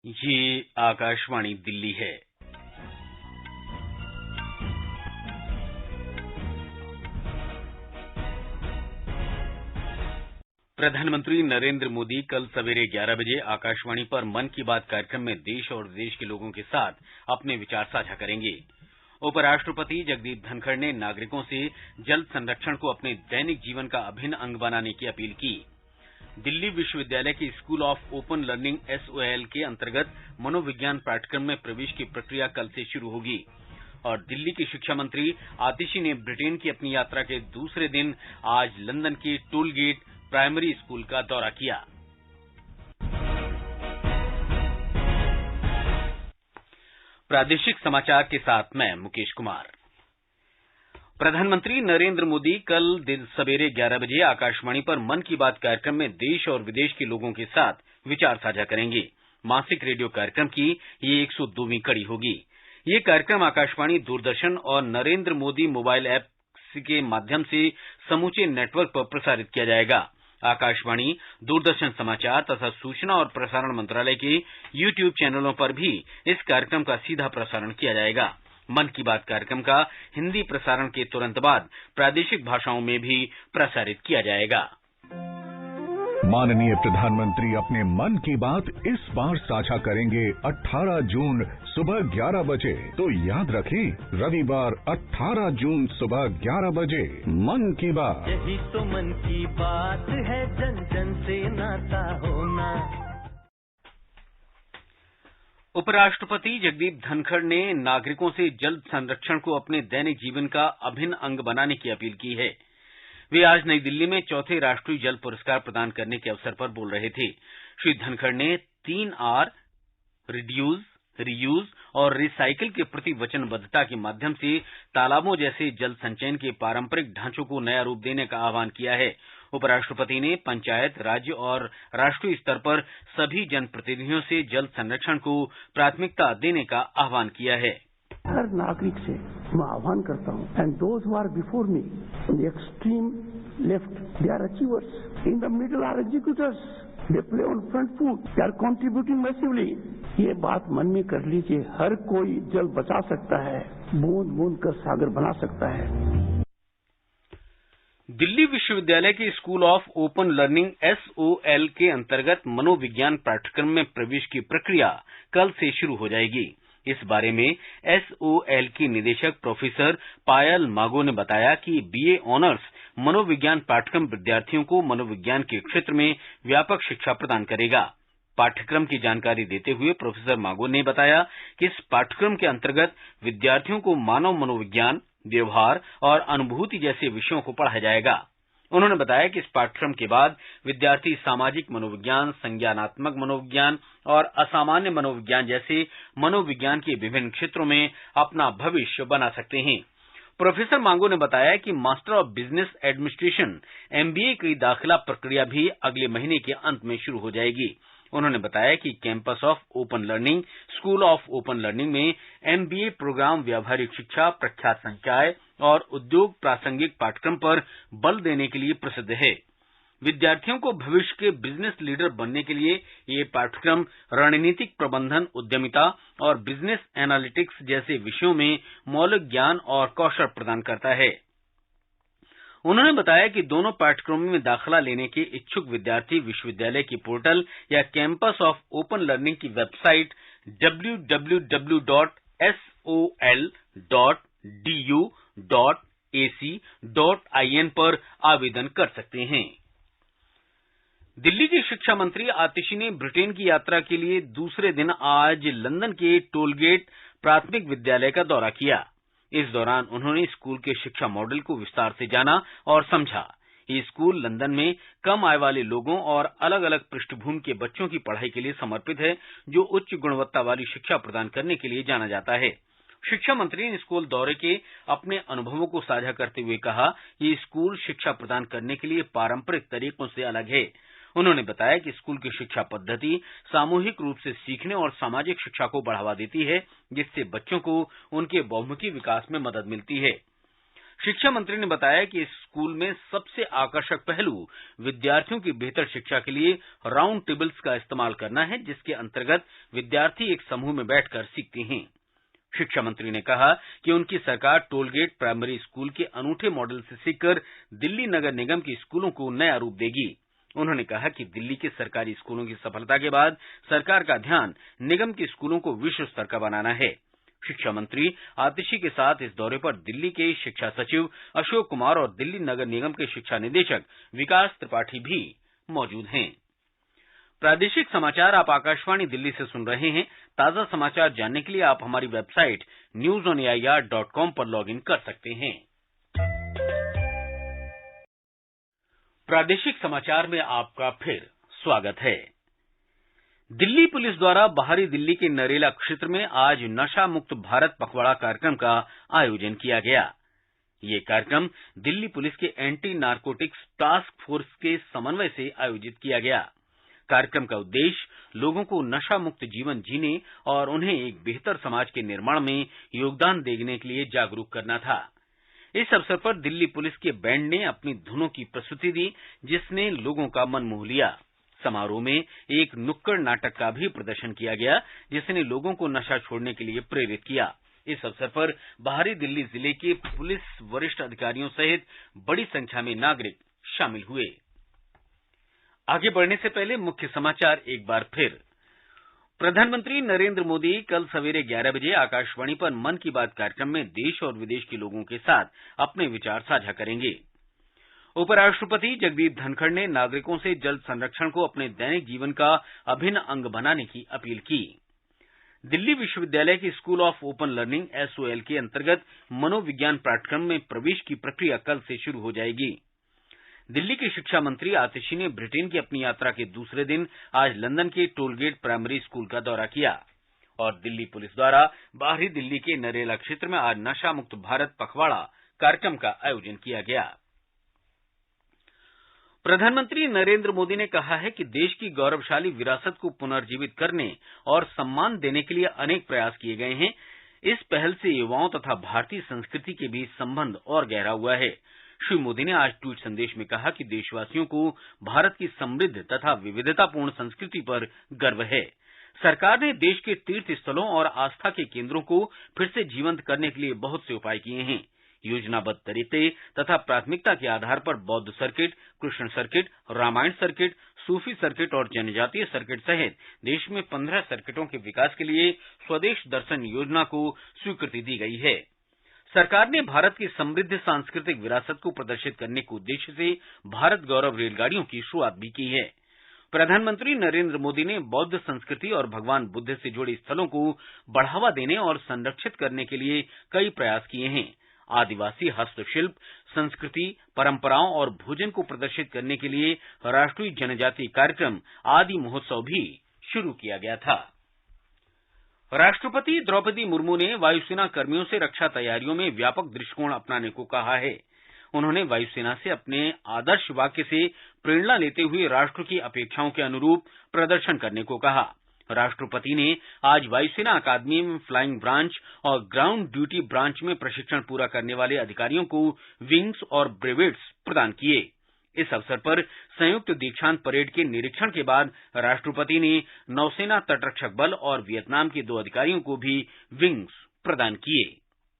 ये आकाशवाणी दिल्ली है। प्रधानमंत्री नरेंद्र मोदी कल सवेरे 11 बजे आकाशवाणी पर मन की बात कार्यक्रम में देश और विदेश के लोगों के साथ अपने विचार साझा करेंगे। उपराष्ट्रपति जगदीप धनखड़ ने नागरिकों से जल संरक्षण को अपने दैनिक जीवन का अभिन्न अंग बनाने की अपील की। दिल्ली विश्वविद्यालय के school of open learning SOL के अंतर्गत मनोविज्ञान पाठ्यक्रम में प्रवेश की प्रक्रिया कल से शुरू होगी और दिल्ली की शिक्षा मंत्री आतिशी ने ब्रिटेन की अपनी यात्रा के दूसरे दिन आज लंदन के टोल गेट प्राइमरी स्कूल का दौरा किया। प्रादेशिक समाचार के साथ मैं मुकेश कुमार। प्रधानमंत्री नरेंद्र मोदी कल दिन सवेरे 11 बजे आकाशवाणी पर मन की बात कार्यक्रम में देश और विदेश के लोगों के साथ विचार साझा करेंगे। मासिक रेडियो कार्यक्रम की ये 102वीं कड़ी होगी। ये कार्यक्रम आकाशवाणी, दूरदर्शन और नरेंद्र मोदी मोबाइल ऐप के माध्यम से समूचे नेटवर्क पर प्रसारित किया जाएगा। आकाशवाणी, दूरदर्शन समाचार तथा सूचना और प्रसारण मंत्रालय के YouTube चैनलों पर भी इस कार्यक्रम का सीधा प्रसारण किया जाएगा। मन की बात कार्यक्रम का हिंदी प्रसारण के तुरंत बाद प्रादेशिक भाषाओं में भी प्रसारित किया जाएगा। माननीय प्रधानमंत्री अपने मन की बात इस बार साझा करेंगे 18 जून सुबह 11 बजे। तो याद रखें, रविवार 18 जून सुबह 11 बजे मन की बात। यही तो मन की बात है, जन जन से नाता होना। उपराष्ट्रपति जगदीप धनखड़ ने नागरिकों से जल संरक्षण को अपने दैनिक जीवन का अभिन्न अंग बनाने की अपील की है। वे आज नई दिल्ली में चौथे राष्ट्रीय जल पुरस्कार प्रदान करने के अवसर पर बोल रहे थे। श्री धनखड़ ने 3R रिड्यूस, रीयूज और रिसाइकिल के प्रति वचनबद्धता के माध्यम से तालाबों जैसे जल संचयन के पारंपरिक ढांचों को नया रूप देने का आह्वान किया है। उपराष्ट्रपति ने पंचायत, राज्य और राष्ट्रीय स्तर पर सभी जनप्रतिनिधियों से जल संरक्षण को प्राथमिकता देने का आह्वान किया है। हर नागरिक से मैं आह्वान करता हूं, and those who are before me in the extreme left, they are achievers, in the middle are executors, they play on front foot, they are contributing massively. ये बात मन में कर लीजिए, हर कोई जल बचा सकता है, बूंद बूंद कर सागर बना सकता है। दिल्ली विश्वविद्यालय के school of open learning SOL के अंतर्गत मनोविज्ञान पाठ्यक्रम में प्रवेश की प्रक्रिया कल से शुरू हो जाएगी। इस बारे में SOL की निदेशक प्रोफेसर पायल मागो ने बताया कि BA ऑनर्स मनोविज्ञान पाठ्यक्रम विद्यार्थियों को मनोविज्ञान के क्षेत्र में व्यापक शिक्षा प्रदान करेगा। पाठ्यक्रम की जानकारी देते हुए प्रोफेसर मागो ने बताया कि इस पाठ्यक्रम के अंतर्गत विद्यार्थियों को मानव मनोविज्ञान, व्यवहार और अनुभूति जैसे विषयों को पढ़ाया जाएगा। उन्होंने बताया कि इस पाठ्यक्रम के बाद विद्यार्थी सामाजिक मनोविज्ञान, संज्ञानात्मक मनोविज्ञान और असामान्य मनोविज्ञान जैसे मनोविज्ञान के विभिन्न क्षेत्रों में अपना भविष्य बना सकते हैं। प्रोफेसर मांगो ने बताया कि master of business administration MBA की दाखिला प्रक्रिया भी अगले महीने के अंत में शुरू हो जाएगी। उन्होंने बताया कि campus of open learning, school of open learning में MBA प्रोग्राम व्यावहारिक शिक्षा, प्रख्यात संकाय और उद्योग प्रासंगिक पाठ्यक्रम पर बल देने के लिए प्रसिद्ध है। विद्यार्थियों को भविष्य के बिजनेस लीडर बनने के लिए ये पाठ्यक्रम रणनीतिक प्रबंधन, उद्यमिता और बिजनेस एनालिटिक्स जैसे विषयों में मौलिक ज्ञान और कौशल प्रदान करता है। उन्होंने बताया कि दोनों पाठ्यक्रमों में दाखिला लेने के इच्छुक विद्यार्थी विश्वविद्यालय की पोर्टल या कैंपस ऑफ ओपन लर्निंग की वेबसाइट www.sol.du.ac.in पर आवेदन कर सकते हैं। दिल्ली की शिक्षा मंत्री आतिशी ने ब्रिटेन की यात्रा के लिए दूसरे दिन आज लंदन के टोलगेट प्राथमिक विद्यालय का दौरा किया। इस दौरान उन्होंने स्कूल के शिक्षा मॉडल को विस्तार से जाना और समझा। ये स्कूल लंदन में कम आय वाले लोगों और अलग अलग पृष्ठभूमि के बच्चों की पढ़ाई के लिए समर्पित है, जो उच्च गुणवत्ता वाली शिक्षा प्रदान करने के लिए जाना जाता है। शिक्षा मंत्री ने स्कूल दौरे के अपने अनुभवों को साझा करते हुए कहा, ये स्कूल शिक्षा प्रदान करने के लिए पारंपरिक तरीकों से अलग है। उन्होंने बताया कि स्कूल की शिक्षा पद्धति सामूहिक रूप से सीखने और सामाजिक शिक्षा को बढ़ावा देती है, जिससे बच्चों को उनके बहुमुखी विकास में मदद मिलती है। शिक्षा मंत्री ने बताया कि इस स्कूल में सबसे आकर्षक पहलू विद्यार्थियों की बेहतर शिक्षा के लिए राउंड टेबल्स का इस्तेमाल करना है, जिसके अंतर्गत विद्यार्थी एक समूह में बैठकर सीखते हैं। शिक्षा मंत्री ने कहा कि उनकी सरकार टोलगेट प्राइमरी स्कूल के अनूठे मॉडल से सीखकर दिल्ली नगर निगम के स्कूलों को नया रूप देगी। उन्होंने कहा कि दिल्ली के सरकारी स्कूलों की सफलता के बाद सरकार का ध्यान निगम के स्कूलों को विश्व स्तर का बनाना है। शिक्षा मंत्री आतिशी के साथ इस दौरे पर दिल्ली के शिक्षा सचिव अशोक कुमार और दिल्ली नगर निगम के शिक्षा निदेशक विकास त्रिपाठी भी मौजूद हैं। प्रादेशिक समाचार आप आकाशवाणी दिल्ली से सुन रहे हैं। ताजा समाचार जानने के लिए आप हमारी वेबसाइट newsonair.com पर लॉगिन कर सकते हैं। प्रादेशिक समाचार में आपका फिर स्वागत है। दिल्ली पुलिस द्वारा बाहरी दिल्ली के नरेला क्षेत्र में आज नशा मुक्त भारत पखवाड़ा कार्यक्रम का आयोजन किया गया। ये कार्यक्रम दिल्ली पुलिस के एंटी नारकोटिक्स टास्क फोर्स के समन्वय से आयोजित किया गया। कार्यक्रम का उद्देश्य लोगों को नशा मुक्त जीवन जीने और उन्हें एक बेहतर समाज के निर्माण में योगदान देने के लिए जागरूक करना था। इस अवसर पर दिल्ली पुलिस के बैंड ने अपनी धुनों की प्रस्तुति दी, जिसने लोगों का मन मोह लिया। समारोह में एक नुक्कड़ नाटक का भी प्रदर्शन किया गया, जिसने लोगों को नशा छोड़ने के लिए प्रेरित किया। इस अवसर पर बाहरी दिल्ली जिले के पुलिस वरिष्ठ अधिकारियों सहित बड़ी संख्या में नागरिक शामिल हुए। आगे बढ़ने से पहले मुख्य समाचार एक बार फिर। प्रधानमंत्री नरेंद्र मोदी कल सवेरे 11 बजे आकाशवाणी पर मन की बात कार्यक्रम में देश और विदेश के लोगों के साथ अपने विचार साझा करेंगे। उपराष्ट्रपति जगदीप धनखड़ ने नागरिकों से जल संरक्षण को अपने दैनिक जीवन का अभिन्न अंग बनाने की अपील की। दिल्ली विश्वविद्यालय की school of open learning SOL के अंतर्गत मनोविज्ञान पाठ्यक्रम में प्रवेश की प्रक्रिया कल से शुरू हो जाएगी। दिल्ली के शिक्षा मंत्री आतिशी ने ब्रिटेन की अपनी यात्रा के दूसरे दिन आज लंदन के टोलगेट प्राइमरी स्कूल का दौरा किया और दिल्ली पुलिस द्वारा बाहरी दिल्ली के नरेला क्षेत्र में आज नशा मुक्त भारत पखवाड़ा कार्यक्रम का आयोजन किया गया। प्रधानमंत्री नरेंद्र मोदी ने कहा है कि देश की गौरवशाली विरासत को पुनर्जीवित करने और सम्मान देने के लिए अनेक प्रयास किए गए हैं। इस पहल से युवाओं तथा भारतीय संस्कृति के बीच संबंध और गहरा हुआ है। श्री मोदी ने आज ट्वीट संदेश में कहा कि देशवासियों को भारत की समृद्ध तथा विविधतापूर्ण संस्कृति पर गर्व है। सरकार ने देश के तीर्थ स्थलों और आस्था के केंद्रों को फिर से जीवंत करने के लिए बहुत से उपाय किए हैं। योजनाबद्ध तरीके तथा प्राथमिकता के आधार पर बौद्ध circuit, Krishna circuit, Ramayana circuit, सूफी सर्किट और जनजातीय सर्किट सहित देश में 15 सर्किटों के विकास के लिए स्वदेश दर्शन योजना को स्वीकृति दी गई है। सरकार ने भारत की समृद्ध सांस्कृतिक विरासत को प्रदर्शित करने के उद्देश्य से भारत गौरव रेलगाड़ियों की शुरुआत भी की है। प्रधानमंत्री नरेंद्र मोदी ने बौद्ध संस्कृति और भगवान बुद्ध से जुड़े स्थलों को बढ़ावा देने और संरक्षित करने के लिए कई प्रयास किए हैं। आदिवासी हस्तशिल्प, संस्कृति, परंपराओं और भोजन को प्रदर्शित करने के लिए राष्ट्रीय जनजातीय कार्यक्रम आदि महोत्सव भी शुरू किया गया था। राष्ट्रपति द्रौपदी मुर्मू ने वायुसेना कर्मियों से रक्षा तैयारियों में व्यापक दृष्टिकोण अपनाने को कहा है। उन्होंने वायुसेना से अपने आदर्श वाक्य से प्रेरणा लेते हुए राष्ट्र की अपेक्षाओं के अनुरूप प्रदर्शन करने को कहा। राष्ट्रपति ने आज वायुसेना अकादमी में फ्लाइंग ब्रांच और ग्राउंड ड्यूटी ब्रांच में प्रशिक्षण पूरा करने वाले अधिकारियों को विंग्स और ब्रेवेट्स प्रदान किए। इस अवसर पर संयुक्त दीक्षांत परेड के निरीक्षण के बाद राष्ट्रपति ने नौसेना तटरक्षक बल और वियतनाम के 2 अधिकारियों को भी विंग्स प्रदान किए।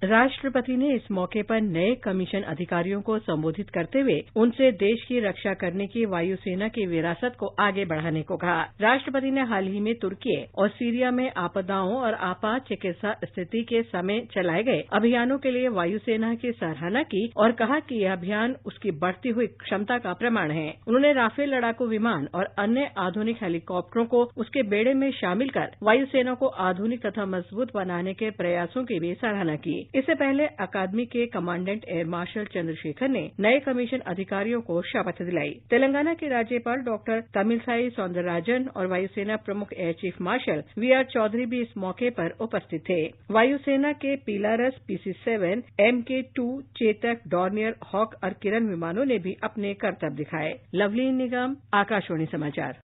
राष्ट्रपति ने इस मौके पर नए कमीशन अधिकारियों को संबोधित करते हुए उनसे देश की रक्षा करने की वायुसेना की विरासत को आगे बढ़ाने को कहा। राष्ट्रपति ने हाल ही में तुर्की और सीरिया में आपदाओं और आपात चिकित्सा स्थिति के समय चलाए गए अभियानों के लिए वायुसेना की सराहना की और कहा कि यह अभियान उसकी बढ़ती हुई क्षमता का प्रमाण है। उन्होंने राफेल लड़ाकू विमान और अन्य आधुनिक हेलीकॉप्टरों को उसके बेड़े में शामिल कर वायुसेना को आधुनिक तथा मजबूत बनाने के प्रयासों की भी सराहना की। इससे पहले अकादमी के कमांडेंट एयर मार्शल चंद्रशेखर ने नए कमीशन अधिकारियों को शपथ दिलाई। तेलंगाना के राज्यपाल डॉक्टर तमिलसाई सौंदरराजन और वायुसेना प्रमुख air chief marshal VR Chaudhari भी इस मौके पर उपस्थित थे। वायुसेना के पिलारस PC-7, MK-2, Chetak, Dornier, hoc और किरण विमानों ने भी अपने करतब दिखाए। लवली निगम, आकाशवाणी समाचार।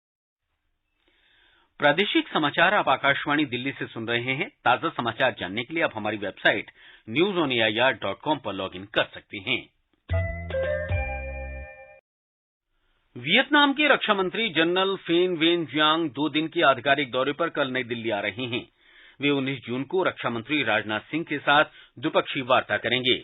प्रादेशिक समाचार आप आकाशवाणी दिल्ली से सुन रहे हैं। ताजा समाचार जानने के लिए आप हमारी वेबसाइट newsonair.com पर लॉगिन कर सकते हैं। वियतनाम के रक्षा मंत्री जनरल फेन वेन जियांग 2 दिन के आधिकारिक दौरे पर कल नई दिल्ली आ रहे हैं। वे 19 जून को रक्षा मंत्री राजनाथ सिंह के साथ द्विपक्षीय वार्ता करेंगे।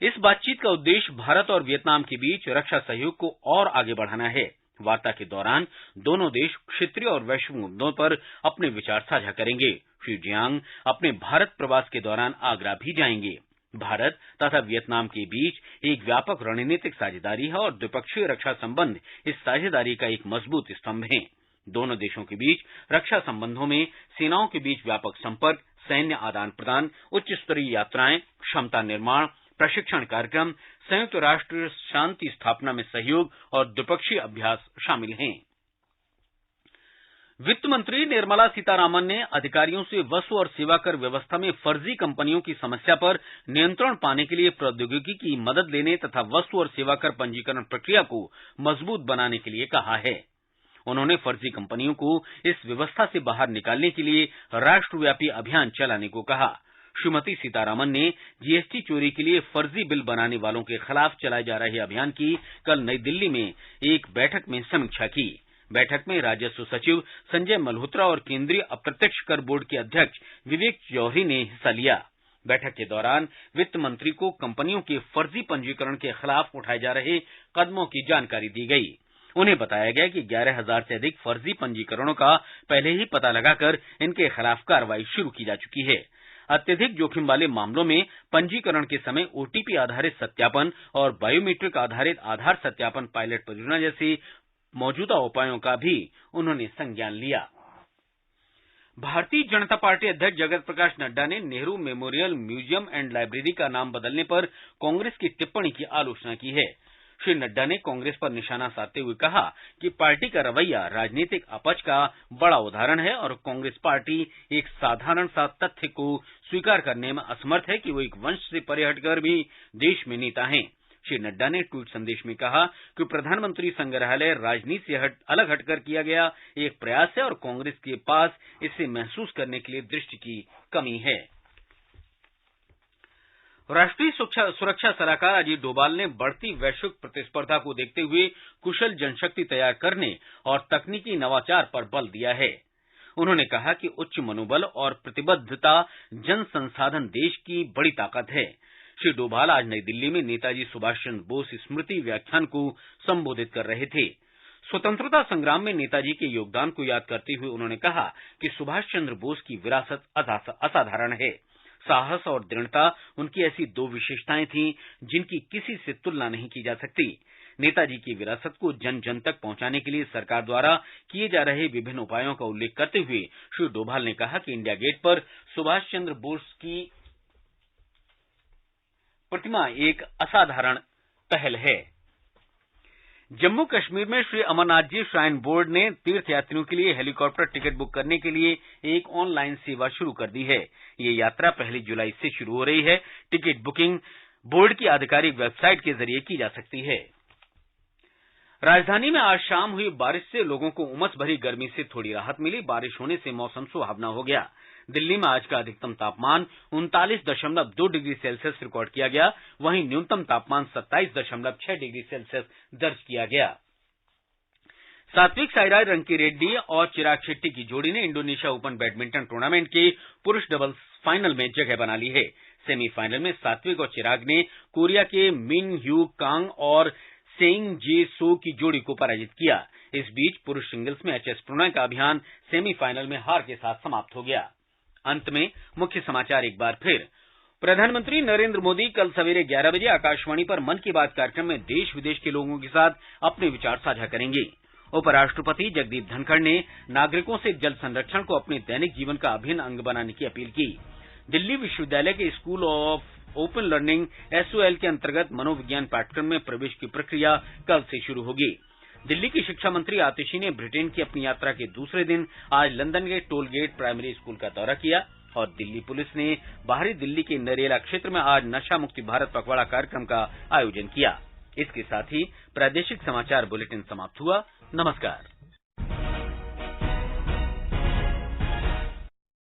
इस बातचीत का उद्देश्य भारत और वियतनाम के बीच रक्षा सहयोग को और आगे बढ़ाना है। वार्ता के दौरान दोनों देश क्षेत्रीय और वैश्विक मुद्दों पर अपने विचार साझा करेंगे। श्री जियांग अपने भारत प्रवास के दौरान आगरा भी जाएंगे। भारत तथा वियतनाम के बीच एक व्यापक रणनीतिक साझेदारी है और द्विपक्षीय रक्षा संबंध इस साझेदारी का एक मजबूत स्तंभ है। दोनों देशों के बीच रक्षा संबंधों में सेनाओं के बीच व्यापक संपर्क, सैन्य आदान प्रदान, उच्च स्तरीय यात्राएं, क्षमता निर्माण, प्रशिक्षण कार्यक्रम, संयुक्त राष्ट्र शांति स्थापना में सहयोग और द्विपक्षीय अभ्यास शामिल हैं। वित्त मंत्री निर्मला सीतारामन ने अधिकारियों से वस्तु और सेवा कर व्यवस्था में फर्जी कंपनियों की समस्या पर नियंत्रण पाने के लिए प्रौद्योगिकी की मदद लेने तथा वस्तु और सेवा कर पंजीकरण प्रक्रिया को मजबूत बनाने के लिए कहा है। उन्होंने फर्जी कंपनियों को इस व्यवस्था से बाहर निकालने के लिए राष्ट्रव्यापी अभियान चलाने को कहा। श्रीमती सीतारामन ने जीएसटी चोरी के लिए फर्जी बिल बनाने वालों के खिलाफ चलाए जा रहे अभियान की कल नई दिल्ली में एक बैठक में समीक्षा की। बैठक में राजस्व सचिव संजय मल्होत्रा और केंद्रीय अप्रत्यक्ष कर बोर्ड के अध्यक्ष विवेक जौहरी ने हिस्सा लिया। बैठक के दौरान वित्त मंत्री को कंपनियों के फर्जी पंजीकरण के खिलाफ उठाए जा रहे कदमों की जानकारी दी गई। उन्हें बताया गया कि 11,000 से अधिक फर्जी पंजीकरणों का पहले ही पता लगाकर इनके खिलाफ कार्रवाई शुरू की जा चुकी है। अत्यधिक जोखिम वाले मामलों में पंजीकरण के समय ओटीपी आधारित सत्यापन और बायोमीट्रिक आधारित आधार सत्यापन पायलट परियोजना जैसे मौजूदा उपायों का भी उन्होंने संज्ञान लिया। भारतीय जनता पार्टी अध्यक्ष जगत प्रकाश नड्डा ने Nehru memorial museum and library का नाम बदलने पर कांग्रेस की टिप्पणी की आलोचना की है। श्री नड्डा ने कांग्रेस पर निशाना साधते हुए कहा कि पार्टी का रवैया राजनीतिक अपच का बड़ा उदाहरण है और कांग्रेस पार्टी एक साधारण सा तथ्य को स्वीकार करने में असमर्थ है कि वो एक वंश से परे हटकर भी देश में नेता हैं। श्री नड्डा ने ट्वीट संदेश में कहा कि प्रधानमंत्री संग्रहालय राजनीति से अलग हटकर किया गया एक प्रयास है और कांग्रेस के पास इसे महसूस करने के लिए दृष्टि की कमी है। राष्ट्रीय सुरक्षा सलाहकार अजीत डोभाल ने बढ़ती वैश्विक प्रतिस्पर्धा को देखते हुए कुशल जनशक्ति तैयार करने और तकनीकी नवाचार पर बल दिया है। उन्होंने कहा कि उच्च मनोबल और प्रतिबद्धता जन संसाधन देश की बड़ी ताकत है। श्री डोभाल आज नई दिल्ली में नेताजी सुभाष चंद्र बोस स्मृति व्याख्यान को संबोधित कर रहे थे। स्वतंत्रता संग्राम में नेताजी के योगदान को याद करते हुए उन्होंने कहा कि सुभाष चंद्र बोस की विरासत असाधारण है। साहस और दृढ़ता उनकी ऐसी 2 विशेषताएं थीं जिनकी किसी से तुलना नहीं की जा सकती। नेताजी की विरासत को जन जन तक पहुंचाने के लिए सरकार द्वारा किए जा रहे विभिन्न उपायों का उल्लेख करते हुए श्री डोभाल ने कहा कि इंडिया गेट पर सुभाष चंद्र बोस की प्रतिमा एक असाधारण पहल है। जम्मू कश्मीर में श्री अमरनाथ जी श्राइन बोर्ड ने तीर्थयात्रियों के लिए हेलीकॉप्टर टिकट बुक करने के लिए एक ऑनलाइन सेवा शुरू कर दी है। ये यात्रा 1 जुलाई से शुरू हो रही है। टिकट बुकिंग बोर्ड की आधिकारिक वेबसाइट के जरिए की जा सकती है। राजधानी में आज शाम हुई बारिश से लोगों को उमस भरी गर्मी से थोड़ी राहत मिली। बारिश होने से मौसम सुहावना हो गया। दिल्ली में आज का अधिकतम तापमान 39.2 डिग्री सेल्सियस रिकॉर्ड किया गया, वहीं न्यूनतम तापमान 27.6 डिग्री सेल्सियस दर्ज किया गया। सात्विक साईराज रंकीरेड्डी और चिराग शेट्टी की जोड़ी ने इंडोनेशिया ओपन बैडमिंटन टूर्नामेंट के पुरुष डबल्स फाइनल में जगह बना ली है। सेमीफाइनल में सात्विक और चिराग ने कोरिया के मिन ह्यू कांग और सेइंग जे सो की जोड़ी को पराजित किया। इस बीच पुरुष सिंगल्स में एचएस प्रणय का अभियान सेमीफाइनल में हार के साथ समाप्त हो गया। अंत में मुख्य समाचार एक बार फिर। प्रधानमंत्री नरेंद्र मोदी कल सवेरे 11 बजे आकाशवाणी पर मन की बात कार्यक्रम में देश विदेश के लोगों के साथ अपने विचार साझा करेंगे। उपराष्ट्रपति जगदीप धनखड़ ने नागरिकों से जल संरक्षण को अपने दैनिक जीवन का अभिन्न अंग बनाने की अपील की। दिल्ली विश्वविद्यालय के school of open learning SOL के अंतर्गत मनोविज्ञान पाठ्यक्रम में प्रवेश की प्रक्रिया कल से शुरू होगी। दिल्ली की शिक्षा मंत्री आतिशी ने ब्रिटेन की अपनी यात्रा के दूसरे दिन आज लंदन के टोल गेट प्राइमरी स्कूल का दौरा किया और दिल्ली पुलिस ने बाहरी दिल्ली के नरेला क्षेत्र में आज नशा मुक्ति भारत पखवाड़ा कार्यक्रम का आयोजन किया। इसके साथ ही प्रादेशिक समाचार बुलेटिन समाप्त हुआ। नमस्कार।